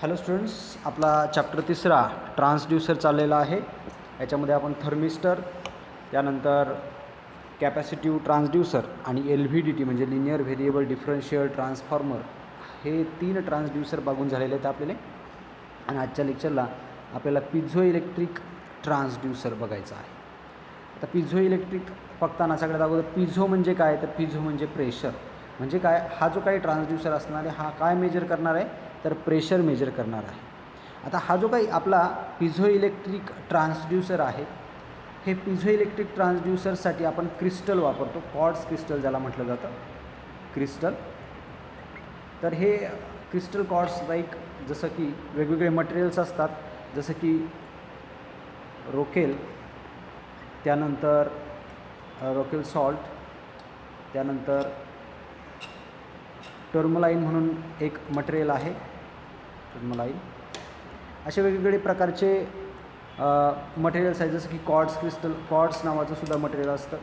Hello students, आपला chapter 3 transducer चाललेला आहे. याच्यामध्ये आपण थर्मिस्टर, त्यानंतर कॅपॅसिटिव्ह ट्रान्सड्यूसर आणि LVDT म्हणजे लिनियर व्हेरिएबल डिफरन्शियल ट्रान्सफॉर्मर हे 3 ट्रान्सड्यूसर बघून झालेले आहेत आपल्याला. आणि आजच्या लेक्चरला आपल्याला पिझो इलेक्ट्रिक ट्रान्सड्यूसर बघायचा आहे. आता पिझो इलेक्ट्रिक बघताना सगळ्यात अगोदर पिझो म्हणजे काय, तर पिझो म्हणजे प्रेशर. म्हणजे काय, हा जो काही ट्रान्सड्यूसर असणार आहे हा काय मेजर करणार आहे, तर प्रेशर मेजर करणार आहे. आता हा जो काही आपला पिझो इलेक्ट्रिक ट्रान्सड्यूसर आहे, हे पिझो इलेक्ट्रिक ट्रान्सड्यूसरसाठी आपण क्रिस्टल वापरतो. क्वार्ट्ज क्रिस्टल ज्याला म्हटलं जातं, क्रिस्टल. तर हे क्रिस्टल क्वार्ट्ज लाईक जसं की वेगवेगळे मटेरियल्स असतात, जसं की रोकेल, त्यानंतर रोकेल सॉल्ट, त्यानंतर टर्मलाईन म्हणून एक मटेरियल आहे, टर्मलाईन. असे वेगवेगळे प्रकारचे मटेरियल्स आहेत, जसं की क्वार्ट्ज क्रिस्टल, क्वार्ट्ज नावाचं सुद्धा मटेरियल असतं.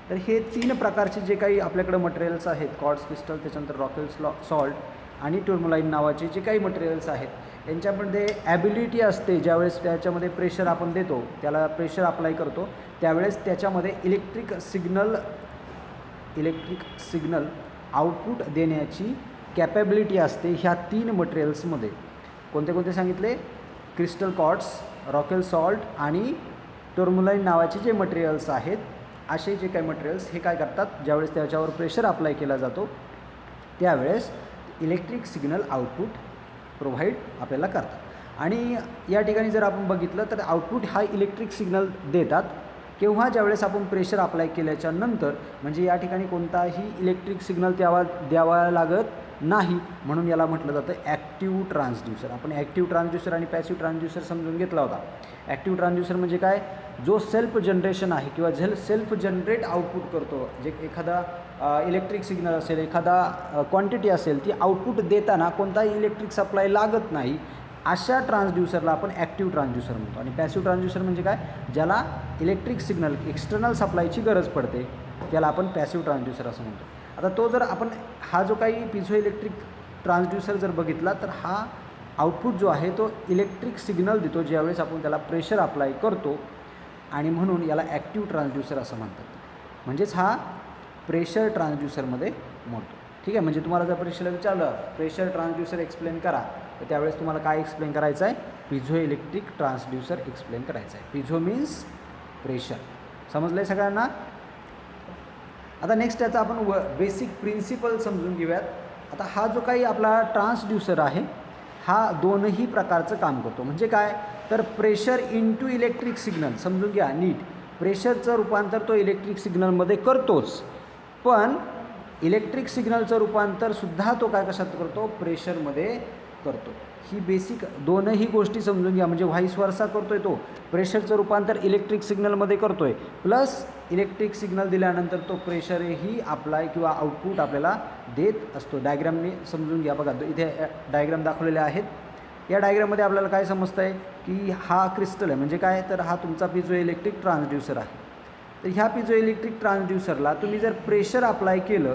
तर हे 3 प्रकारचे जे काही आपल्याकडे मटेरियल्स आहेत, क्वार्ट्ज क्रिस्टल, त्याच्यानंतर रॉकेल सॉल्ट आणि टर्मलाईन नावाचे जे काही मटेरियल्स आहेत, यांच्यामध्ये ॲबिलिटी असते. ज्यावेळेस त्याच्यामध्ये प्रेशर आपण देतो, त्याला प्रेशर अप्लाय करतो, त्यावेळेस त्याच्यामध्ये इलेक्ट्रिक सिग्नल आउटपुट देण्याची कॅपॅबिलिटी असते ह्या 3 मटेरियल्समध्ये. कोणते कोणते सांगितले? क्रिस्टल क्वार्ट्ज, रॉकेल सॉल्ट आणि टर्मलाईन नावाचे जे मटेरियल्स आहेत, असे जे काही मटेरियल्स हे काय करतात, ज्यावेळेस त्याच्यावर प्रेशर अप्लाय केला जातो त्यावेळेस इलेक्ट्रिक सिग्नल आउटपुट प्रोव्हाइड आपल्याला करतात. आणि या ठिकाणी जर आपण बघितलं तर आउटपुट हा इलेक्ट्रिक सिग्नल देतात केव्हा, ज्यावेळेस आपण प्रेशर अप्लाय केल्याच्या नंतर. म्हणजे या ठिकाणी कोणताही इलेक्ट्रिक सिग्नल द्यावा लागत नाही, म्हणून याला म्हटलं जातं ॲक्टिव्ह ट्रान्सड्यूसर. आपण ॲक्टिव्ह ट्रान्सड्यूसर आणि पॅसिव्ह ट्रान्सड्यूसर समजून घेतला होता. ॲक्टिव्ह ट्रान्सड्यूसर म्हणजे काय, जो सेल्फ जनरेशन आहे किंवा सेल्फ जनरेट आउटपुट करतो. जे एखादा इलेक्ट्रिक सिग्नल असेल, एखादा क्वांटिटी असेल, ती आउटपुट देताना कोणताही इलेक्ट्रिक सप्लाय लागत नाही, अशा ट्रान्सड्यूसरला आपण ॲक्टिव्ह ट्रान्सड्यूसर म्हणतो. आणि पॅसिव्ह ट्रान्सड्यूसर म्हणजे काय, ज्याला इलेक्ट्रिक सिग्नल एक्सटर्नल सप्लायची गरज पडते, त्याला आपण पॅसिव्ह ट्रान्सड्यूसर असं म्हणतो. आता तो जर आपण हा जो काही पिझो इलेक्ट्रिक ट्रान्सड्यूसर जर बघितला, तर हा आउटपुट जो आहे तो इलेक्ट्रिक सिग्नल देतो ज्यावेळेस आपण त्याला प्रेशर अप्लाय करतो, आणि म्हणून याला ॲक्टिव्ह ट्रान्सड्यूसर असं म्हणतात. म्हणजेच हा प्रेशर ट्रान्सड्यूसरमध्ये मोडतो. ठीक आहे. म्हणजे तुम्हाला जर परीक्षेला विचारलं प्रेशर ट्रान्सड्यूसर एक्सप्लेन करा, तर त्यावेळेस तुम्हाला काय एक्सप्लेन करायचं आहे, पिझो इलेक्ट्रिक ट्रान्सड्यूसर एक्सप्लेन करायचं आहे. Piezo means pressure. समजलं आहे सगळ्यांना? आता नेक्स्ट याचा आपण बेसिक प्रिन्सिपल समजून घेऊयात. आता हा जो काही आपला ट्रान्सड्यूसर आहे, हा दोनही प्रकारचं काम करतो. म्हणजे काय, तर प्रेशर इंटू इलेक्ट्रिक सिग्नल. समजून घ्या नीट, प्रेशरचं रूपांतर तो इलेक्ट्रिक सिग्नलमध्ये करतोच, पण इलेक्ट्रिक सिग्नलचं रूपांतरसुद्धा तो काय कशात करतो, प्रेशरमध्ये करतो. ही बेसिक दोनही गोष्टी समजून घ्या. म्हणजे व्हाईस वर्सा करतो आहे तो, प्रेशरचं रूपांतर इलेक्ट्रिक सिग्नलमध्ये करतो आहे, प्लस इलेक्ट्रिक सिग्नल दिल्यानंतर तो प्रेशरही अप्लाय किंवा आउटपुट आपल्याला देत असतो. डायग्रामने समजून घ्या. बघा इथे डायग्राम दाखवलेले आहेत. या डायग्राममध्ये आपल्याला काय समजतं आहे की हा क्रिस्टल आहे. म्हणजे काय, तर हा तुमचा पिझो इलेक्ट्रिक ट्रान्सड्यूसर आहे. तर ह्या पिझो इलेक्ट्रिक ट्रान्सड्यूसरला तुम्ही जर प्रेशर अप्लाय केलं,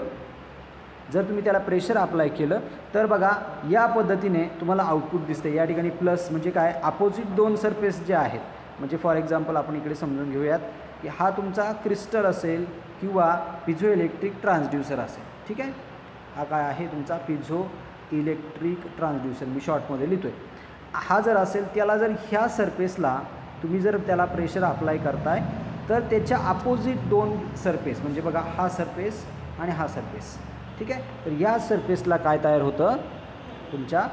जर तुम्ही त्याला प्रेशर अप्लाय केलं, तर बघा या पद्धतीने तुम्हाला आउटपुट दिसते. या ठिकाणी प्लस म्हणजे काय, अपोजिट 2 सरफेस जे आहेत. म्हणजे फॉर एक्झाम्पल आपण इकडे समजून घेऊयात की हा तुमचा क्रिस्टल असेल किंवा पिझो इलेक्ट्रिक ट्रान्सड्यूसर असेल. ठीक आहे. हा काय आहे, तुमचा पिझो इलेक्ट्रिक ट्रान्सड्यूसर, मी शॉर्टमध्ये लिहितो आहे. हा जर असेल, त्याला जर ह्या सरफेसला तुम्ही जर त्याला प्रेशर अप्लाय करताय, तर त्याच्या अपोजिट 2 सरफेस, म्हणजे बघा हा सरफेस आणि हा सरफेस. ठीक आहे. तर या सरफेसला काय तयार होतं, तुमच्या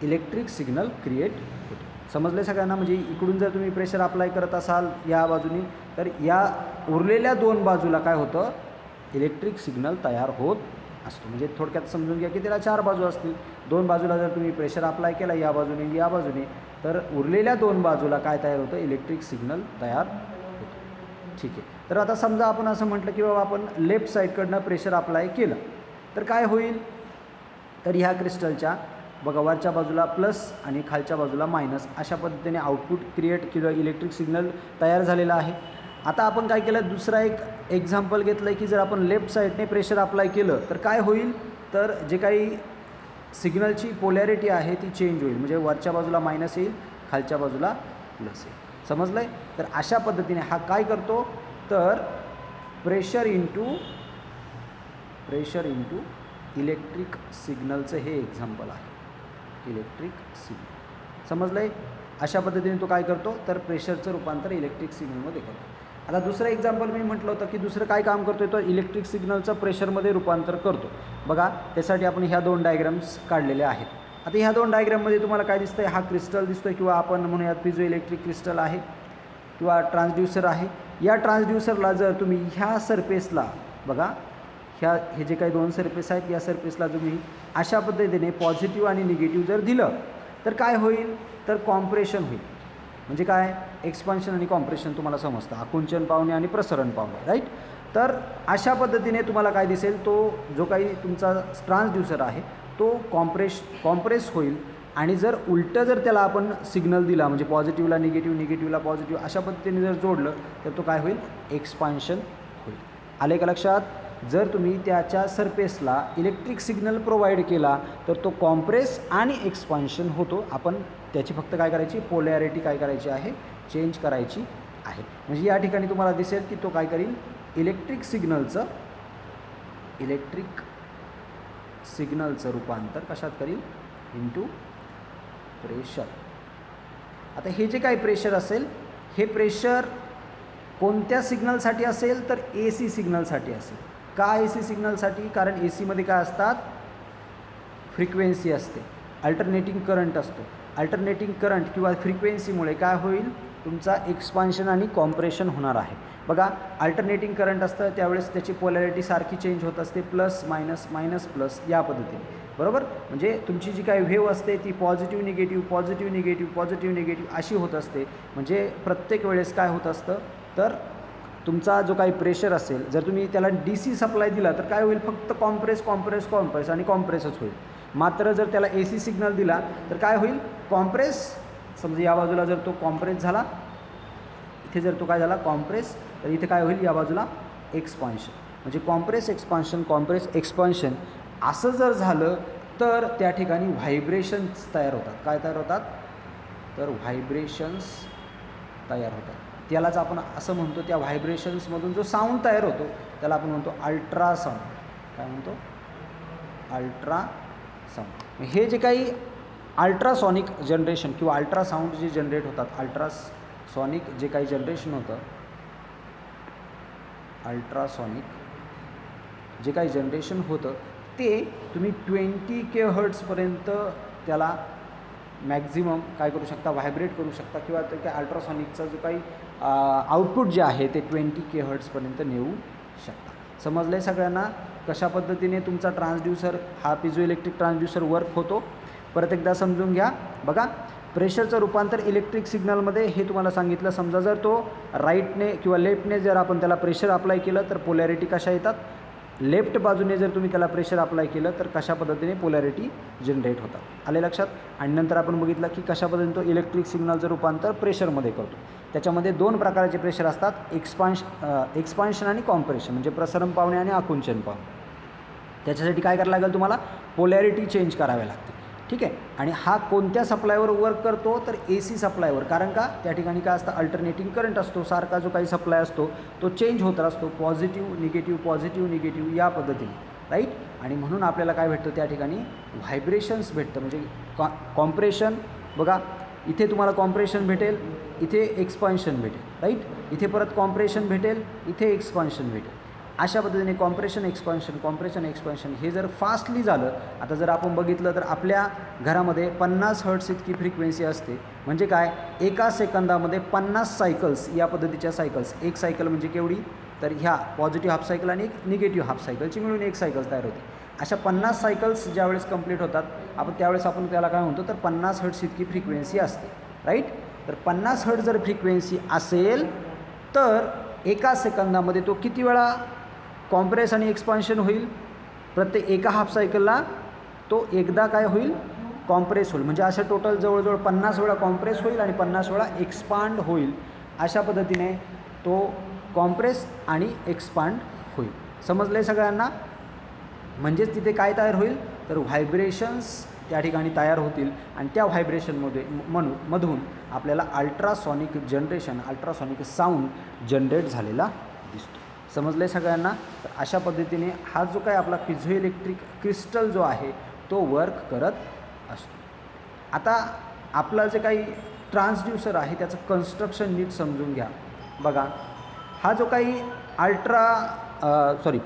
इलेक्ट्रिक सिग्नल क्रिएट होतो. समजले सगळ्यांना? म्हणजे इकडून जर तुम्ही प्रेशर अप्लाय करत असाल या बाजूनी, तर या उरलेल्या 2 बाजूला काय होतं, इलेक्ट्रिक सिग्नल तयार होत असतो. म्हणजे थोडक्यात समजून घ्या की त्याला 4 बाजू असतील. 2 बाजूला जर तुम्ही प्रेशर अप्लाय केला या बाजूने या बाजूने, तर उरलेल्या 2 बाजूला काय तयार होतं, इलेक्ट्रिक सिग्नल तयार होतं. ठीक आहे. तर आता समजा आपण असं म्हटलं की बाबा आपण लेफ्ट साईडकडनं प्रेशर अप्लाय केलं, तर काय होईल, तर ह्या क्रिस्टलच्या बघा वरच्या बाजूला प्लस आणि खालच्या बाजूला मायनस, अशा पद्धतीने आउटपुट क्रिएट किंवा इलेक्ट्रिक सिग्नल तयार झालेला आहे. आता आपण काय केलं, दुसरा एक एक्झाम्पल घेतलं आहे की जर आपण लेफ्ट साईडने प्रेशर अप्लाय केलं तर काय होईल, तर जे काही सिग्नलची पोलॅरिटी आहे ती चेंज होईल, म्हणजे वरच्या बाजूला मायनस येईल, खालच्या बाजूला प्लस येईल. समजलं आहे? तर अशा पद्धतीने हा काय करतो, तर प्रेशर इंटू इलेक्ट्रिक सिग्नलचं हे एक्झाम्पल आहे, इलेक्ट्रिक सिग्नल. समजलं आहे? अशा पद्धतीने तो काय करतो, तर प्रेशरचं रूपांतर इलेक्ट्रिक सिग्नलमध्ये करतो. आता दुसरं एक्झाम्पल मी म्हटलं होतं की दुसरं काय काम करतो, तो इलेक्ट्रिक सिग्नलचं प्रेशरमध्ये रूपांतर करतो. बघा, त्यासाठी आपण ह्या 2 डायग्राम्स काढलेल्या आहेत. आता ह्या 2 डायग्राममध्ये तुम्हाला काय दिसतं आहे, हा क्रिस्टल दिसतो आहे, किंवा आपण म्हणूयात पिझो इलेक्ट्रिक क्रिस्टल आहे किंवा ट्रान्सड्यूसर आहे. या ट्रान्सड्यूसरला जर तुम्ही ह्या सरफेसला, बघा हे जे काही 2 सरफेस आहेत, या सरफेसला तुम्ही अशा पद्धतीने पॉझिटिव्ह आणि निगेटिव्ह जर दिलं तर काय होईल, तर कॉम्प्रेशन होईल. म्हणजे काय, एक्सपान्शन आणि कॉम्प्रेशन तुम्हाला समजतं, आकुंचन पावणे आणि प्रसरण पावणे, राईट. तर अशा पद्धतीने तुम्हाला काय दिसेल, तो जो काही तुमचा ट्रान्सड्यूसर आहे तो कॉम्प्रेस होईल. आणि जर उलटं जर त्याला आपण सिग्नल दिला, म्हणजे पॉझिटिव्हला निगेटिव्ह, निगेटिव्हला पॉझिटिव्ह, अशा पद्धतीने जर जोडलं तर तो काय होईल, एक्सपान्शन होईल. आले का लक्षात? जर तुम्ही त्याच्या सरफेसला इलेक्ट्रिक सिग्नल प्रोव्हाइड केला तर तो कॉम्प्रेस आणि एक्सपान्शन होतो. आपण त्याची फक्त काय करायची, पोलॅरिटी काय करायची आहे, चेंज करायची आहे. म्हणजे या ठिकाणी तुम्हाला दिसेल की तो काय करील, इलेक्ट्रिक सिग्नलचं रूपांतर कशात करील, इंटू प्रेशर. आता हे जे काही प्रेशर असेल, हे प्रेशर कोणत्या सिग्नलसाठी असेल, तर AC सिग्नलसाठी असेल. का AC सिग्नलसाठी? कारण ACमध्ये काय असतात, फ्रिक्वेन्सी असते, अल्टरनेटिंग करंट असतो. अल्टरनेटिंग करंट किंवा फ्रिक्वेन्सीमुळे काय होईल, तुमचा एक्सपान्शन आणि कॉम्प्रेशन होणार आहे. बघा, अल्टरनेटिंग करंट असतं त्यावेळेस त्याची पोलॅरिटी सारखी चेंज होत असते, प्लस मायनस मायनस प्लस या पद्धतीने, बरोबर. म्हणजे तुमची जी काही वेव्ह असते ती positive negative positive negative positive negative अशी होत असते. म्हणजे प्रत्येक वेळेस काय होत असतं, तर तुमचा जो काही प्रेशर असेल, जर तुम्ही त्याला DC सप्लाय दिला तर काय होईल, फक्त कॉम्प्रेस आणि कॉम्प्रेसच होईल. मात्र जर त्याला AC सिग्नल दिला तर काय होईल, कॉम्प्रेस. समजा या बाजूला जर तो कॉम्प्रेस झाला, इथे जर तो काय झाला कॉम्प्रेस, तर इथे काय होईल, या बाजूला एक्सपान्शन. म्हणजे कॉम्प्रेस एक्सपान्शन असं जर झालं तर त्या ठिकाणी व्हायब्रेशन्स तयार होतात. काय तयार होतात, तर व्हायब्रेशन्स तयार होतात. त्यालाच आपण असं म्हणतो, त्या व्हायब्रेशन्समधून जो साऊंड तयार होतो त्याला आपण म्हणतो अल्ट्रासाऊंड. काय म्हणतो, अल्ट्रासाऊंड. हे जे काही अल्ट्रासॉनिक जनरेशन किंवा अल्ट्रासाऊंड जे जनरेट होतात, अल्ट्रासॉनिक जे काही जनरेशन होतं, अल्ट्रासॉनिक जे काही जनरेशन होतं ते तुम्ही 20 kHzपर्यंत त्याला मॅक्झिमम काय करू शकता, व्हायब्रेट करू शकता, किंवा ते काय अल्ट्रासॉनिकचा जो काही आउटपुट जे आहे ते 20 kHzपर्यंत नेऊ शकता. समजलं आहे सगळ्यांना कशा पद्धतीने तुमचा ट्रान्सड्यूसर, हा पिझो इलेक्ट्रिक ट्रान्सड्यूसर वर्क होतो? परत एकदा समजून घ्या. बघा, प्रेशरचं रूपांतर इलेक्ट्रिक सिग्नलमध्ये हे तुम्हाला सांगितलं. समजा जर तो राईटने किंवा लेफ्टने जर आपण त्याला प्रेशर अप्लाय केलं तर पोलॅरिटी कशा येतात, लेफ्ट बाजूने जर तुम्ही त्याला प्रेशर अप्लाय केलं तर कशा पद्धतीने पोलॅरिटी जनरेट होतात. आले लक्षात? आणि नंतर आपण बघितलं की कशा पद्धतीने तो इलेक्ट्रिक सिग्नलचं रूपांतर प्रेशरमध्ये करतो. त्याच्यामध्ये 2 प्रकारचे प्रेशर असतात, एक्सपान्शन आणि कॉम्प्रेशन, म्हणजे प्रसरण पावणे आणि आकुंचन पावणे. त्याच्यासाठी काय करायला लागेल तुम्हाला, पोलॅरिटी चेंज कराव्या लागते. ठीक आहे. आणि हा कोणत्या सप्लायवर वर्क करतो, तर AC सप्लायवर. कारण का, त्या ठिकाणी काय असतं, अल्टरनेटिंग करंट असतो, सारखा जो काही सप्लाय असतो तो चेंज होत असतो, पॉझिटिव्ह निगेटिव्ह या पद्धतीने, राईट. आणि म्हणून आपल्याला काय भेटतं, त्या ठिकाणी व्हायब्रेशन्स भेटतं. म्हणजे कॉम्प्रेशन, बघा इथे तुम्हाला कॉम्प्रेशन भेटेल, इथे एक्सपान्शन भेटेल, राईट. इथे परत कॉम्प्रेशन भेटेल, इथे एक्सपान्शन भेटेल. अशा पद्धतीने कॉम्प्रेशन एक्सपान्शन हे जर फास्टली झालं. आता जर आपण बघितलं तर आपल्या घरामध्ये 50 हर्ट्स इतकी फ्रिक्वेन्सी असते. म्हणजे काय, एका सेकंदामध्ये 50 सायकल्स, या पद्धतीच्या सायकल्स. एक सायकल म्हणजे केवढी, तर ह्या पॉझिटिव्ह हाफ सायकल आणि एक निगेटिव्ह हाफ सायकलची मिळून एक सायकल तयार होते. अशा 50 सायकल्स ज्यावेळेस कंप्लीट होतात त्यावेळेस आपण त्याला काय म्हणतो, तर 50 हर्ट्स इतकी फ्रिक्वेन्सी असते, राईट. तर 50 हर्ट्स जर फ्रिक्वेन्सी असेल तर एका सेकंदामध्ये तो किती वेळा कॉम्प्रेस आणि एक्सपान्शन होईल, प्रत्येक एका हाफ सायकलला तो एकदा काय होईल, कॉम्प्रेस होईल. म्हणजे अशा टोटल जवळजवळ 50 वेळा कॉम्प्रेस होईल आणि 50 वेळा एक्सपांड होईल. अशा पद्धतीने तो कॉम्प्रेस आणि एक्सपांड होईल. समजलं आहे सगळ्यांना? म्हणजेच तिथे काय तयार होईल, तर व्हायब्रेशन्स त्या ठिकाणी तयार होतील आणि त्या व्हायब्रेशनमध्ये मधून आपल्याला ultrasonic generation, ultrasonic sound generate झालेला दिसतो. समजलं आहे सगळ्यांना? तर अशा पद्धतीने हा जो काही आपला पिझोइलेक्ट्रिक क्रिस्टल जो आहे तो वर्क करत असतो. आता आपला जे काही ट्रान्सड्यूसर आहे त्याचं कन्स्ट्रक्शन नीट समजून घ्या. बघा, हा जो काही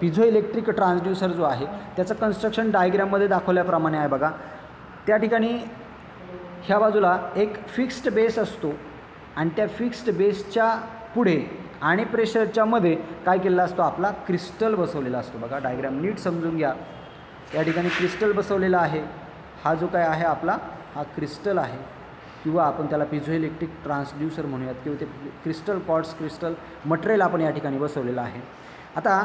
पिझोइलेक्ट्रिक ट्रान्सड्यूसर जो आहे त्याचं कन्स्ट्रक्शन डायग्राममध्ये दाखवल्याप्रमाणे आहे. बघा, त्या ठिकाणी ह्या बाजूला एक फिक्स्ड बेस असतो आणि त्या फिक्स्ड बेसच्या पुढे आणि प्रेशरच्या मध्ये काय केलेला असतो, आपला क्रिस्टल बसवलेला असतो. बघा, डायग्राम नीट समजून घ्या. या ठिकाणी क्रिस्टल बसवलेला आहे. हा जो काय आहे आपला हा क्रिस्टल आहे किंवा आपण त्याला पिझोइलेक्ट्रिक ट्रान्सड्यूसर म्हणूयात किंवा ते क्रिस्टल क्वार्ट्ज क्रिस्टल मटेरियल आपण या ठिकाणी बसवलेलं आहे. आता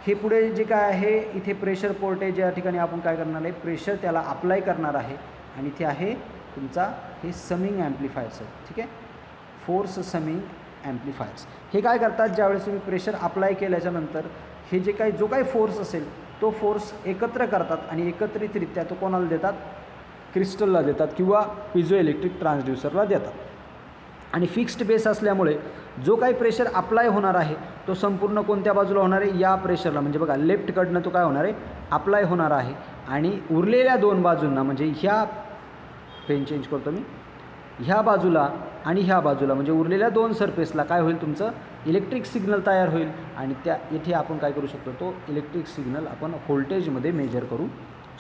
हे पुढे जे काय आहे इथे प्रेशर पोर्ट आहे, ज्या ठिकाणी आपण काय करणार आहे प्रेशर त्याला अप्लाय करणार आहे आणि इथे आहे तुमचा हे समिंग ॲम्प्लिफायर्स आहे. ठीक आहे, फोर्स समिंग ॲम्प्लिफायर्स. हे काय करतात, ज्यावेळेस तुम्ही प्रेशर अप्लाय केल्याच्यानंतर हे जे काही जो काही फोर्स असेल तो फोर्स एकत्र करतात आणि एकत्रितरित्या तो कोणाला देतात, क्रिस्टलला देतात किंवा पिझोइलेक्ट्रिक ट्रान्सड्यूसरला देतात. आणि फिक्स्ड बेस असल्यामुळे जो काही प्रेशर अप्लाय होणार आहे तो संपूर्ण कोणत्या बाजूला होणार आहे, या प्रेशरला. म्हणजे बघा, लेफ्टकडनं तो काय होणार आहे, अप्लाय होणार आहे आणि उरलेल्या दोन बाजूंना म्हणजे ह्या पेन चेंज करतो मी, ह्या बाजूला आणि ह्या बाजूला म्हणजे उरलेल्या दोन सरफेसला काय होईल, तुमचं इलेक्ट्रिक सिग्नल तयार होईल आणि त्या इथे आपण काय करू शकतो, तो इलेक्ट्रिक सिग्नल आपण व्होल्टेजमध्ये मेजर करू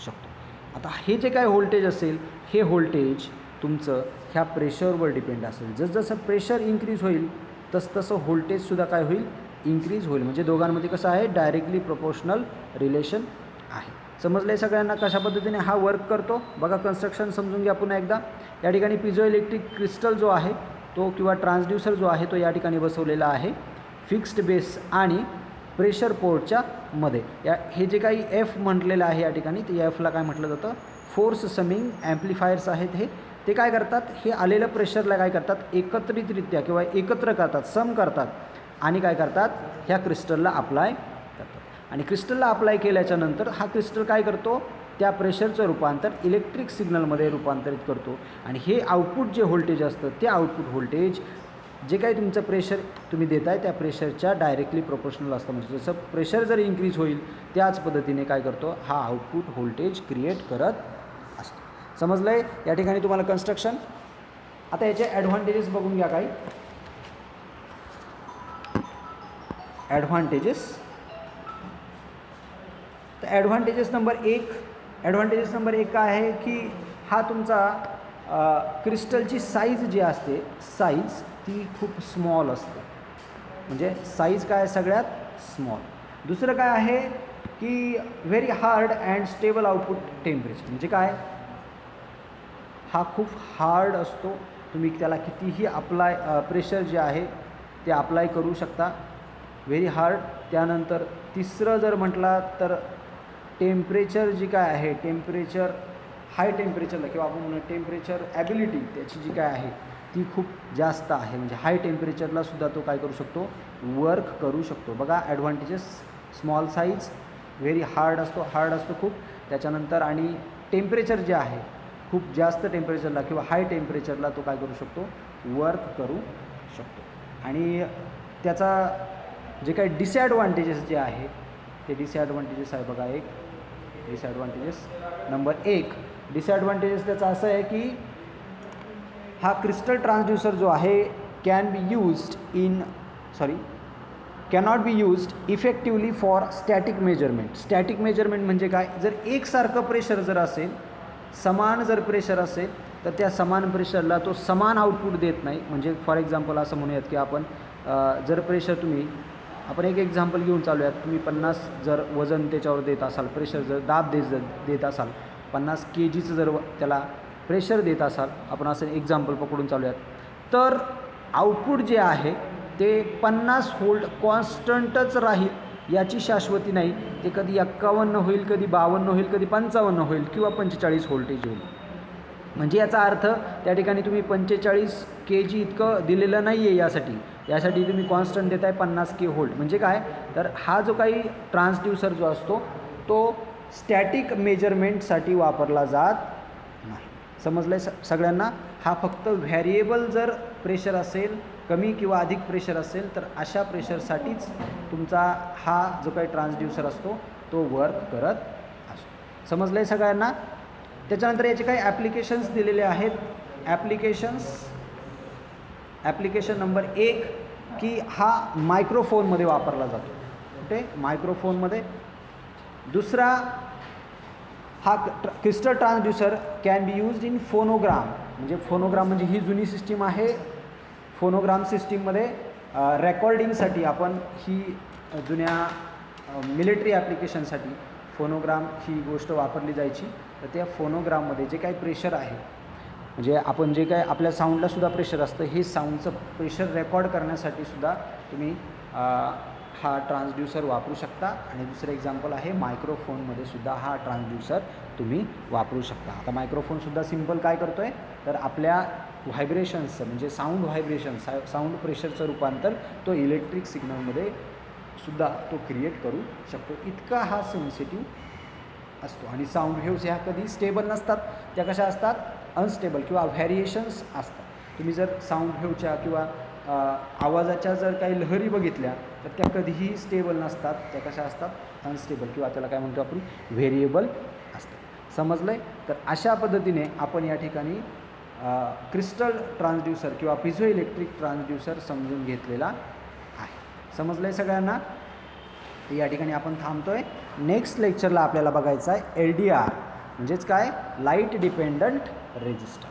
शकतो. आता हे जे काय व्होल्टेज असेल हे व्होल्टेज तुमचं ह्या प्रेशरवर डिपेंड असेल. जसजसं प्रेशर इन्क्रीज होईल तसतसं व्होल्टेजसुद्धा काय होईल, इन्क्रीज होईल. म्हणजे दोघांमध्ये कसं आहे, डायरेक्टली प्रोपोर्शनल रिलेशन आहे. समजलं आहे सगळ्यांना कशा पद्धतीने हा वर्क करतो? बघा, कन्स्ट्रक्शन समजून घ्या पुन्हा एकदा. या ठिकाणी पिझोइलेक्ट्रिक क्रिस्टल जो आहे तो किंवा ट्रान्सड्यूसर जो आहे तो या ठिकाणी बसवलेला आहे फिक्स्ड बेस आणि प्रेशर पोर्टच्या मध्ये. हे जे काही एफ म्हटलेलं आहे या ठिकाणी, ते एफला काय म्हटलं जातं, फोर्स समिंग ॲम्प्लिफायर्स आहेत. ते काय करतात, हे आलेलं प्रेशरला काय करतात, एकत्रितरित्या किंवा एकत्र करतात, सम करतात आणि काय करतात, ह्या क्रिस्टलला अप्लाय करतात. आणि क्रिस्टलला अप्लाय केल्याच्यानंतर हा क्रिस्टल काय करतो, त्या प्रेशरचं रूपांतर इलेक्ट्रिक सिग्नलमध्ये रूपांतरित करतो. आणि हे आउटपुट जे व्होल्टेज असतं ते आउटपुट व्होल्टेज जे काही तुमचं प्रेशर तुम्ही देताय त्या प्रेशरच्या डायरेक्टली प्रोपोर्शनल असतं. म्हणजे जसं प्रेशर जर इन्क्रीज होईल त्याच पद्धतीने काय करतो, हा आउटपुट व्होल्टेज क्रिएट करत असतो. समजलं आहे या ठिकाणी तुम्हाला कन्स्ट्रक्शन? आता याचे ॲडव्हान्टेजेस बघून घ्या. काही ॲडव्हान्टेजेस, तर ॲडव्हान्टेजेस नंबर एक काय आहे की हा तुमचा क्रिस्टलची साईज जी असते, साईज ती खूप स्मॉल असते. म्हणजे साईज काय सगळ्यात स्मॉल. दुसरं काय आहे की very hard and stable output temperature. म्हणजे काय, हा खूप हार्ड असतो, तुम्ही त्याला कितीही प्रेशर जे आहे ते अप्लाय करू शकता, व्हेरी हार्ड. त्यानंतर तिसरं जर म्हटला तर टेम्परेचर जी काय आहे, टेम्परेचर हाय टेम्परेचरला किंवा आपण म्हणून टेम्परेचर ॲबिलिटी त्याची जी काय आहे ती खूप जास्त आहे. म्हणजे हाय टेम्परेचरला सुद्धा तो काय करू शकतो, वर्क करू शकतो. बघा advantages, small size, very hard असतो खूप. त्याच्यानंतर आणि टेम्परेचर जे आहे खूप जास्त टेम्परेचरला किंवा हाय टेम्परेचरला तो काय करू शकतो, वर्क करू शकतो. आणि त्याचा जे काही डिसॲडव्हान्टेजेस जे आहे ते डिसॲडव्हान्टेजेस आहे. बघा, एक डिसॲडव्हान्टेजेस नंबर 1 डिसॲडव्हान्टेजेस त्याचा असं आहे की हा क्रिस्टल ट्रान्सड्यूसर जो आहे cannot be used effectively for static measurement. Static measurement म्हणजे काय, जर एकसारखं प्रेशर जर असेल, समान जर प्रेशर असेल तर त्या समान प्रेशरला तो समान आउटपुट देत नाही. म्हणजे फॉर एक्झाम्पल असं म्हणूयात की आपण जर प्रेशर आपण एक एक्झाम्पल घेऊन चालूयात, तुम्ही 50 जर वजन त्याच्यावर देत असाल, प्रेशर जर दाब देत असाल, 50 kg जर त्याला प्रेशर देत असाल, आपण असं एक्झाम्पल पकडून चालूयात, तर आउटपुट जे आहे ते 50 व्होल्ट कॉन्स्टंटच राहील याची शाश्वती नाही. ते कधी 51 होईल, कधी 52 होईल, कधी 55 होईल किंवा 45 व्होल्टेज होईल. म्हणजे याचा अर्थ त्या ठिकाणी तुम्ही 45 kg इतकं दिलेलं नाही आहे. यासाठी तुम्ही कॉन्स्टंट देताय 50 k व्होल्ट. म्हणजे काय, तर हा जो काही ट्रान्सड्यूसर जो असतो तो स्टॅटिक मेजरमेंटसाठी वापरला जात नाही. समजलं आहे सगळ्यांना? हा फक्त व्हॅरिएबल जर प्रेशर असेल, कमी किंवा अधिक प्रेशर असेल, तर अशा प्रेशरसाठीच तुमचा हा जो काही ट्रान्सड्यूसर असतो तो वर्क करत असतो. समजलं आहे सगळ्यांना? त्याच्यानंतर याचे काही ॲप्लिकेशन्स दिलेले आहेत. ॲप्लिकेशन नंबर 1 की हा मायक्रोफोनमध्ये वापरला जातो. कुठे? मायक्रोफोनमध्ये. दुसरा, हा crystal transducer can be used in phonogram. म्हणजे फोनोग्राम म्हणजे ही जुनी सिस्टीम आहे. फोनोग्राम सिस्टीममध्ये रेकॉर्डिंगसाठी आपण ही जुन्या मिलिटरी ॲप्लिकेशनसाठी फोनोग्राम ही गोष्ट वापरली जायची. तर त्या फोनोग्राममध्ये जे काही प्रेशर आहे, म्हणजे आपण जे काय आपल्या साऊंडलासुद्धा प्रेशर असतं, हे साऊंडचं प्रेशर रेकॉर्ड करण्यासाठी सुद्धा तुम्ही हा ट्रान्सड्यूसर वापरू शकता. आणि दुसरं एक्झाम्पल आहे मायक्रोफोनमध्ये सुद्धा हा ट्रान्सड्यूसर तुम्ही वापरू शकता. आता मायक्रोफोनसुद्धा सिम्पल काय करतो आहे, तर आपल्या व्हायब्रेशन्सचं म्हणजे साऊंड व्हायब्रेशन, साऊंड प्रेशरचं रूपांतर तो इलेक्ट्रिक सिग्नलमध्ये सुद्धा तो क्रिएट करू शकतो. इतका हा सेन्सिटिव्ह असतो. आणि साऊंड वेव्हज ह्या कधी स्टेबल नसतात, त्या कशा असतात? अनस्टेबल किंवा व्हॅरिएशन्स असतात. तुम्ही जर साऊंड वेव्हच्या किंवा आवाजाच्या जर काही लहरी बघितल्या तर त्या कधीही स्टेबल नसतात, त्या कशा असतात? अनस्टेबल किंवा त्याला काय म्हणतो आपण? व्हेरिएबल असतात. समजलं आहे? तर अशा पद्धतीने आपण या ठिकाणी क्रिस्टल ट्रान्सड्यूसर किंवा पिझो इलेक्ट्रिक ट्रान्सड्यूसर समजून घेतलेला आहे. समजलं आहे सगळ्यांना? तर या ठिकाणी आपण थांबतो आहे. नेक्स्ट लेक्चरला आपल्याला बघायचं आहे LDR म्हणजेच काय? Light dependent resistor.